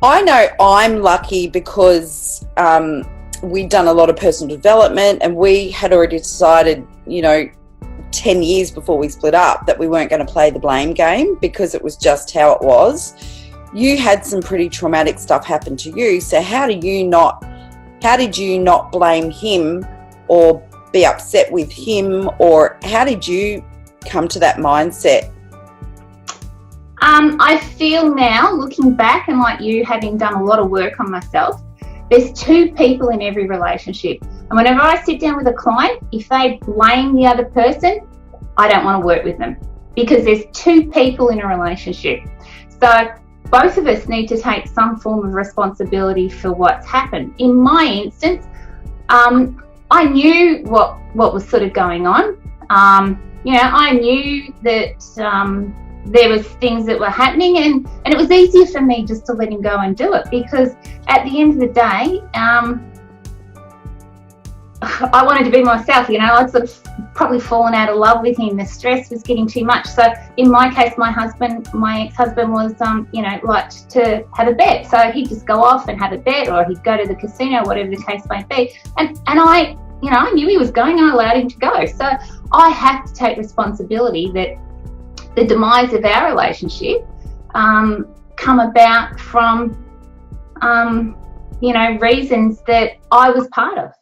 I know I'm lucky because we'd done a lot of personal development, and we had already decided, 10 years before we split up, that we weren't going to play the blame game because it was just how it was. You had some pretty traumatic stuff happen to you. So how did you not blame him or be upset with him, or how did you come to that mindset? I feel now, looking back, and like you, having done a lot of work on myself, there's two people in every relationship. And whenever I sit down with a client, if they blame the other person, I don't want to work with them, because there's two people in a relationship. So both of us need to take some form of responsibility for what's happened. In my instance, I knew what was sort of going on. I knew that there was things that were happening, and it was easier for me just to let him go and do it, because at the end of the day, I wanted to be myself. I'd sort of probably fallen out of love with him. The stress was getting too much. So in my case, my ex-husband was, liked to have a bet. So he'd just go off and have a bet, or he'd go to the casino, whatever the case may be. And I knew he was going, and I allowed him to go. So I have to take responsibility that the demise of our relationship come about from, reasons that I was part of.